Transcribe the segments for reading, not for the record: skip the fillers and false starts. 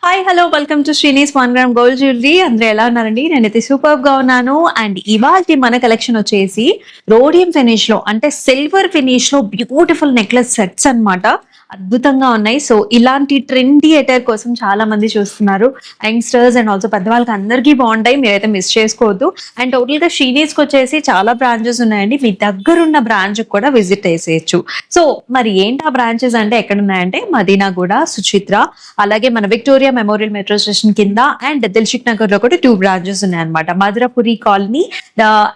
Hi hello welcome to Srinis 1 gram gold jewellery. అందరూ ఎలా ఉన్నారండి? నేనైతే సూపర్బ్ గా ఉన్నాను. అండ్ ఇవాల్టి మన కలెక్షన్ వచ్చేసి రోడియం ఫినిష్ లో అంటే సిల్వర్ ఫినిష్ లో బ్యూటిఫుల్ నెక్లెస్ సెట్స్ అన్నమాట. అద్భుతంగా ఉన్నాయి. సో ఇలాంటి ట్రెండీ అటైర్ కోసం చాలా మంది చూస్తున్నారు. యంగ్స్టర్స్ అండ్ ఆల్సో పెద్దవాళ్ళకి అందరికీ బాగుంటాయి. మీరైతే మిస్ చేసుకోవద్దు. అండ్ టోటల్ గా శ్రీనీస్ కి వచ్చేసి చాలా బ్రాంచెస్ ఉన్నాయండి. మీ దగ్గరున్న బ్రాంచ్ కూడా విజిట్ చేసేయచ్చు. సో మరి ఏంటి ఆ బ్రాంచెస్ అంటే ఎక్కడ ఉన్నాయంటే మదీనాగూడ, సుచిత్ర, అలాగే మన విక్టోరియా మెమోరియల్ మెట్రో స్టేషన్ కింద అండ్ దిల్షుక్ నగర్ లో కూడా 2 బ్రాంచెస్ ఉన్నాయన్నమాట. Madhurapuri colony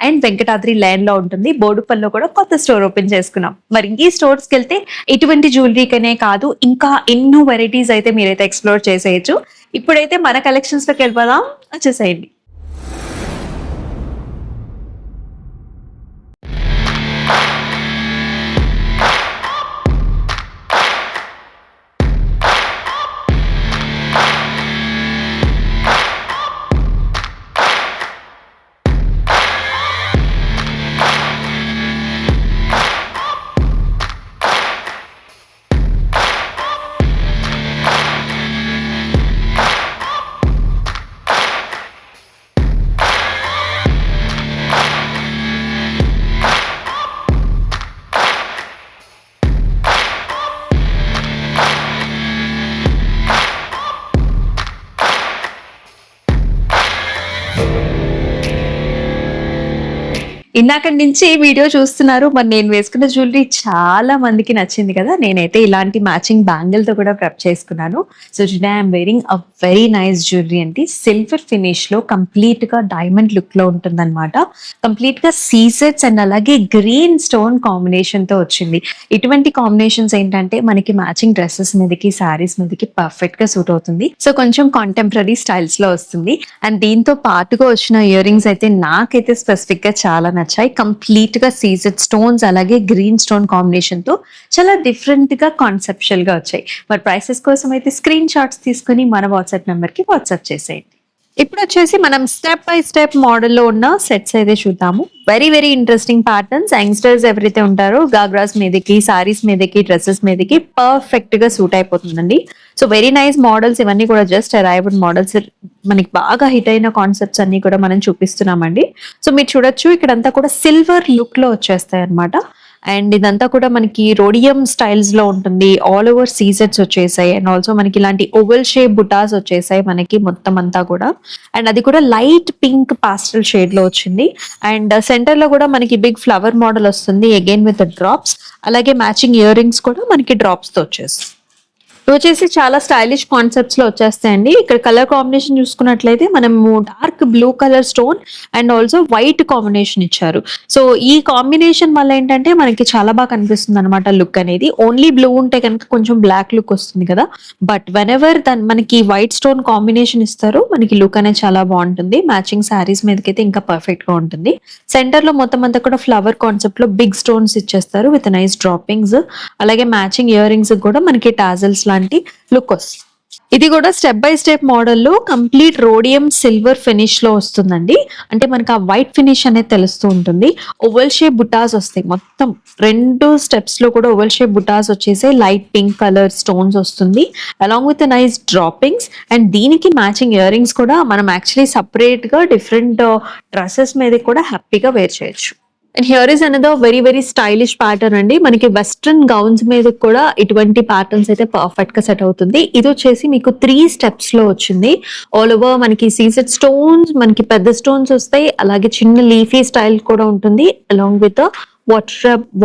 and Venkatadri line లో ఉంటుంది. బోడుపల్లో కూడా కొత్త స్టోర్ ఓపెన్ చేసుకున్నాం. మరి ఈ స్టోర్స్ కి వెళ్తే ఇటువంటి జ్యువెలరీకనే కాదు ఇంకా ఎన్నో వెరైటీస్ అయితే మీరైతే ఎక్స్ప్లోర్ చేసేయచ్చు. ఇప్పుడైతే మన కలెక్షన్స్ లోకి వెళ్ళిపోదాం. వచ్చేసేయండి. ఇందాక నుంచి వీడియో చూస్తున్నారు. మరి నేను వేసుకున్న జ్యువెలరీ చాలా మందికి నచ్చింది కదా. నేనైతే ఇలాంటి మ్యాచింగ్ బ్యాంగిల్ తో కూడా ప్రెప్ చేసుకున్నాను. So today I'm wearing a very nice jewellery అండి. సిల్వర్ ఫినిష్ లో కంప్లీట్ గా డైమండ్ లుక్ లో ఉంటుందన్నమాట. కంప్లీట్ గా సీసెట్స్ అండ్ అలాగే గ్రీన్ స్టోన్ కాంబినేషన్ తో వచ్చింది. ఇటువంటి కాంబినేషన్స్ ఏంటంటే మనకి మ్యాచింగ్ డ్రెస్సెస్ మీదకి శారీస్ మీదకి పర్ఫెక్ట్ గా సూట్ అవుతుంది. సో కొంచెం కాంటెంపరీ స్టైల్స్ లో వస్తుంది. అండ్ దీంతో పాటుగా వచ్చిన ఇయర్ రింగ్స్ అయితే నాకైతే స్పెసిఫిక్ గా చాలా నచ్చాయి. కంప్లీట్ గా సీజెడ్ స్టోన్స్ అలాగే గ్రీన్ స్టోన్ కాంబినేషన్ తో చాలా డిఫరెంట్ గా కాన్సెప్చువల్ గా వచ్చాయి. మరి ప్రైసెస్ కోసం అయితే స్క్రీన్ షాట్స్ తీసుకుని మన వాట్సాప్ నెంబర్ కి వాట్సాప్ చేసేయండి. ఇప్పుడు వచ్చేసి మనం స్టెప్ బై స్టెప్ మోడల్లో ఉన్న సెట్స్ అయితే చూద్దాము. Very very interesting patterns. Youngsters ఎవరైతే ఉంటారో గాగ్రాస్ మీదకి, సారీస్ మీదకి, డ్రెస్సెస్ మీదకి పర్ఫెక్ట్ గా సూట్ అయిపోతుందండి. So very nice models. ఇవన్నీ కూడా జస్ట్ అరైవ్డ్ మోడల్స్. మనకి బాగా హిట్ అయిన కాన్సెప్ట్స్ అన్ని కూడా మనం చూపిస్తున్నామండి. సో మీరు చూడొచ్చు ఇక్కడంతా కూడా సిల్వర్ లుక్ లో వచ్చేస్తాయి అనమాట. అండ్ ఇదంతా కూడా మనకి రోడియం స్టైల్స్ లో ఉంటుంది. ఆల్ ఓవర్ సీజెట్స్ వచ్చేసాయి. అండ్ ఆల్సో మనకి ఇలాంటి ఓవెల్ షేప్ బుటాస్ వచ్చేసాయి మనకి మొత్తం అంతా కూడా. అండ్ అది కూడా లైట్ పింక్ పాస్టల్ షేడ్ లో వచ్చింది. అండ్ సెంటర్ లో కూడా మనకి బిగ్ ఫ్లవర్ మోడల్ వస్తుంది అగైన్ విత్ డ్రాప్స్. అలాగే మ్యాచింగ్ ఇయర్ రింగ్స్ కూడా మనకి డ్రాప్స్ తో వచ్చేస్తాయి. ఇవి వచ్చేసి చాలా స్టైలిష్ కాన్సెప్ట్స్ లో వచ్చేస్తాయండి. ఇక్కడ కలర్ కాంబినేషన్ చూసుకున్నట్లయితే మనము dark blue colour stone and also white combination ఇచ్చారు. సో ఈ కాంబినేషన్ వల్ల ఏంటంటే మనకి చాలా బాగా కనిపిస్తుంది అనమాట లుక్ అనేది. ఓన్లీ బ్లూ ఉంటే కనుక కొంచెం బ్లాక్ లుక్ వస్తుంది కదా. బట్ వెన్ ఎవర్ మనకి వైట్ స్టోన్ కాంబినేషన్ ఇస్తారు మనకి లుక్ అనేది చాలా బాగుంటుంది. మ్యాచింగ్ శారీస్ మీదకైతే ఇంకా పర్ఫెక్ట్ గా ఉంటుంది. సెంటర్ లో మొత్తం అంతా కూడా ఫ్లవర్ కాన్సెప్ట్ లో బిగ్ స్టోన్స్ ఇచ్చేస్తారు విత్ నైస్ డ్రాపింగ్స్. అలాగే మ్యాచింగ్ ఇయర్ రింగ్స్ కూడా మనకి టాజల్స్ లాంటి లుక్ వస్తుంది. ఇది కూడా స్టెప్ బై స్టెప్ మోడల్లో కంప్లీట్ రోడియం సిల్వర్ ఫినిష్ లో వస్తుందండి. అంటే మనకి ఆ వైట్ ఫినిష్ అనేది తెలుస్తూ ఉంటుంది. ఓవెల్ షేప్ బుటాస్ వస్తాయి మొత్తం 2 స్టెప్స్ లో కూడా. ఓవెల్ షేప్ బుటాస్ వచ్చేసి లైట్ పింక్ కలర్ స్టోన్స్ వస్తుంది along with nice droppings. And దీనికి మ్యాచింగ్ ఇయర్ రింగ్స్ కూడా మనం యాక్చువల్లీ సపరేట్ గా డిఫరెంట్ డ్రెస్సెస్ మీద కూడా హ్యాపీగా వేర్ చేయొచ్చు. And here is another very very stylish pattern అండి. మనకి వెస్ట్రన్ గౌన్స్ మీద కూడా ఇటువంటి ప్యాటర్న్స్ అయితే పర్ఫెక్ట్ గా సెట్ అవుతుంది. ఇది వచ్చేసి మీకు 3 స్టెప్స్ లో వచ్చింది. ఆల్ ఓవర్ మనకి సీజెడ్ స్టోన్స్, మనకి పెద్ద స్టోన్స్ వస్తాయి. అలాగే చిన్న లీఫీ స్టైల్ కూడా ఉంటుంది along with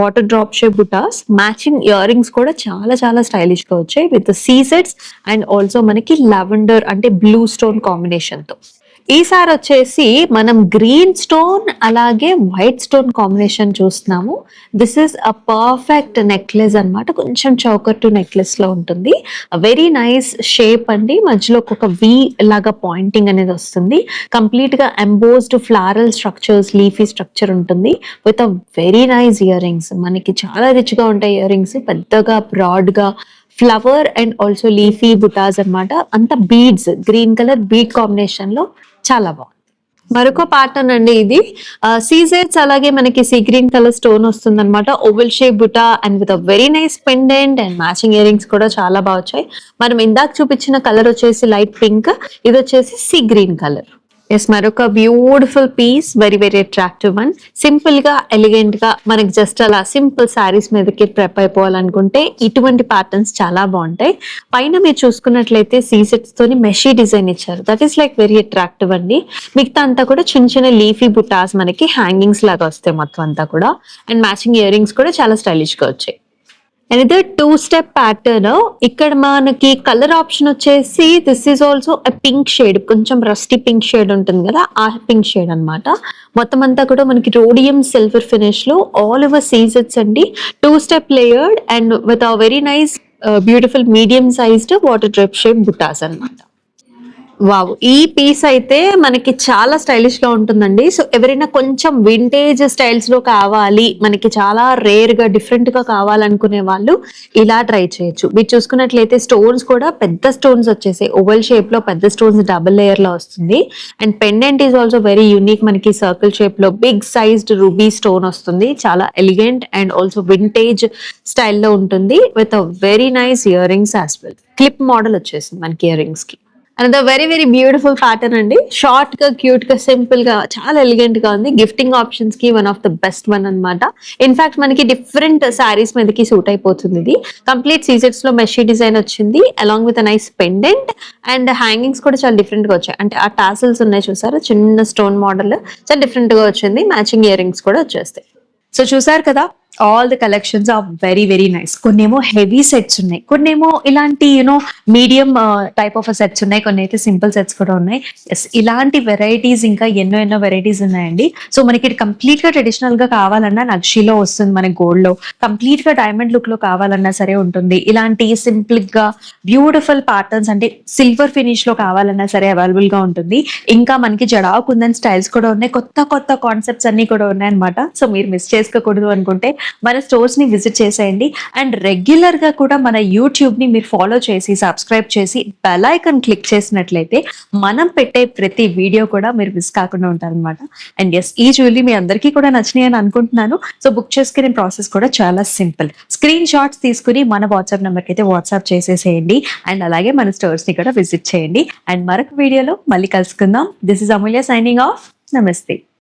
water drop shape బుటాస్. మ్యాచింగ్ ఇయర్ రింగ్స్ కూడా చాలా చాలా స్టైలిష్ గా వచ్చాయి విత్ సీజెడ్స్ అండ్ ఆల్సో మనకి లావెండర్ అంటే బ్లూ స్టోన్ కాంబినేషన్ తో. ఈసారి వచ్చేసి మనం గ్రీన్ స్టోన్ అలాగే వైట్ స్టోన్ కాంబినేషన్ చూస్తున్నాము. This is a perfect necklace అన్నమాట. కొంచెం చౌకర్ టు నెక్లెస్ లో ఉంటుంది. వెరీ నైస్ షేప్ అండి. మధ్యలో ఒక వి లాగా పాయింటింగ్ అనేది వస్తుంది. కంప్లీట్ గా embossed floral structures, leafy structure ఉంటుంది with a very nice ear rings. మనకి చాలా రిచ్ గా ఉంటాయి ఇయర్ రింగ్స్. పెద్దగా బ్రాడ్ గా ఫ్లవర్ అండ్ ఆల్సో లీఫీ బుటాస్ అన్నమాట. అంత beads green colour bead combination లో చాలా బాగుంది. మరొక ప్యాటర్న్ అండి ఇది. సీజెడ్స్ అలాగే మనకి సీ గ్రీన్ కలర్ స్టోన్ వస్తుందన్నమాట. ఓవెల్ షేప్ బుటా and with a very nice pendant and matching earrings కూడా చాలా బాగా వచ్చాయి. మనం ఇందాక చూపించిన కలర్ వచ్చేసి లైట్ పింక్, ఇది వచ్చేసి సీ గ్రీన్ కలర్. ఎస్, మరొక beautiful piece, very very attractive one. Simple గా ఎలిగెంట్ గా మనకి జస్ట్ అలా సింపుల్ శారీస్ మీదకి ప్రెప్ అయిపోవాలనుకుంటే ఇటువంటి ప్యాటర్న్స్ చాలా బాగుంటాయి. పైన మీరు చూసుకున్నట్లయితే సీసెట్స్ తోని మెషీ డిజైన్ ఇచ్చారు. That is like very attractive అండి. మిగతా అంతా కూడా చిన్న చిన్న లీఫీ బుటాస్ మనకి హ్యాంగింగ్స్ లాగా వస్తాయి మొత్తం అంతా కూడా. అండ్ మ్యాచింగ్ ఇయర్ రింగ్స్ కూడా చాలా స్టైలిష్ గా వచ్చాయి. అండ్ ఇది 2-స్టెప్ ప్యాటర్న్. ఇక్కడ మనకి కలర్ ఆప్షన్ వచ్చేసి this is also pink shade, కొంచెం రస్టీ పింక్ షేడ్ ఉంటుంది కదా, ఆ పింక్ షేడ్ అన్నమాట. మొత్తం అంతా కూడా మనకి రోడియం సిల్వర్ ఫినిష్ లో ఆల్ ఓవర్ సీజెట్స్ అండి. Two step layered and with a very nice beautiful medium sized water drip shape బుటాస్ అన్నమాట. వావ్, ఈ పీస్ అయితే మనకి చాలా స్టైలిష్ గా ఉంటుందండి. సో ఎవరైనా కొంచెం వింటేజ్ స్టైల్స్ లో కావాలి, మనకి చాలా రేర్ గా డిఫరెంట్ గా కావాలనుకునే వాళ్ళు ఇలా ట్రై చేయొచ్చు. మీరు చూసుకున్నట్లయితే స్టోన్స్ కూడా పెద్ద స్టోన్స్ వచ్చేసాయి. ఓవెల్ షేప్ లో పెద్ద స్టోన్స్ డబుల్ లేయర్ లో వస్తుంది. And pendant is also very unique. మనకి సర్కిల్ షేప్ లో బిగ్ సైజ్డ్ రూబీ స్టోన్ వస్తుంది. చాలా ఎలిగెంట్ అండ్ ఆల్సో వింటేజ్ స్టైల్లో ఉంటుంది with a very nice ear rings as well. Clip model వచ్చేసింది మనకి ఇయర్ రింగ్స్ కి. And very very beautiful pattern అండి. షార్ట్ గా, క్యూట్ గా, సింపుల్ గా, చాలా ఎలిగెంట్ గా ఉంది. గిఫ్టింగ్ ఆప్షన్స్ కి one of the best one అన్నమాట. ఇన్ఫాక్ట్ మనకి డిఫరెంట్ శారీస్ మీదకి సూట్ అయిపోతుంది. ఇది కంప్లీట్ సీజెట్స్ లో మెషీ డిజైన్ వచ్చింది along with nice pendant. And hangings కూడా చాలా డిఫరెంట్ గా వచ్చాయి. అంటే ఆ టాసిల్స్ ఉన్నాయి చూసారా, చిన్న స్టోన్ మోడల్ చాలా డిఫరెంట్ గా వచ్చింది. మ్యాచింగ్ ఇయర్ రింగ్స్ కూడా వచ్చేస్తాయి. సో చూసారు కదా, all the collections are very very nice. కొన్నేమో హెవీ సెట్స్ ఉన్నాయి, కొన్నేమో ఇలాంటి మీడియం టైప్ ఆఫ్ సెట్స్ ఉన్నాయి, కొన్ని అయితే సింపుల్ సెట్స్ కూడా ఉన్నాయి. ఎస్, ఇలాంటి వెరైటీస్ ఇంకా ఎన్నో ఎన్నో వెరైటీస్ ఉన్నాయండి. సో మనకి కంప్లీట్ గా ట్రెడిషనల్ గా కావాలన్నా నక్షిలో వస్తుంది, మన గోల్డ్ లో కంప్లీట్ గా డైమండ్ లుక్ లో కావాలన్నా సరే ఉంటుంది. ఇలాంటి సింపుల్ గా బ్యూటిఫుల్ ప్యాటర్న్స్ అంటే సిల్వర్ ఫినిష్ లో కావాలన్నా సరే అవైలబుల్ గా ఉంటుంది. ఇంకా మనకి జడా కుందన్ స్టైల్స్ కూడా ఉన్నాయి, కొత్త కొత్త కాన్సెప్ట్స్ అన్ని కూడా ఉన్నాయి అనమాట. సో మీరు మిస్ చేసుకోకూడదు అనుకుంటే మన స్టోర్స్ ని విజిట్ చేసేయండి. అండ్ రెగ్యులర్ గా కూడా మన యూట్యూబ్ ని మీరు ఫాలో చేసి సబ్స్క్రైబ్ చేసి బెల్ ఐకాన్ క్లిక్ చేసినట్లయితే మనం పెట్టే ప్రతి వీడియో కూడా మీరు మిస్ కాకుండా ఉంటారనమాట. అండ్ ఎస్, ఈ జ్యువెలరీ మీ అందరికీ కూడా నచ్చినాయి అని అనుకుంటున్నాను. సో బుక్ చేసుకునే ప్రాసెస్ కూడా చాలా సింపుల్. స్క్రీన్ షాట్స్ తీసుకుని మన వాట్సాప్ నెంబర్కి అయితే వాట్సాప్ చేసేసేయండి. అండ్ అలాగే మన స్టోర్స్ ని కూడా విజిట్ చేయండి. అండ్ మరొక వీడియోలో మళ్ళీ కలుసుకుందాం. This is Amulya signing off. నమస్తే.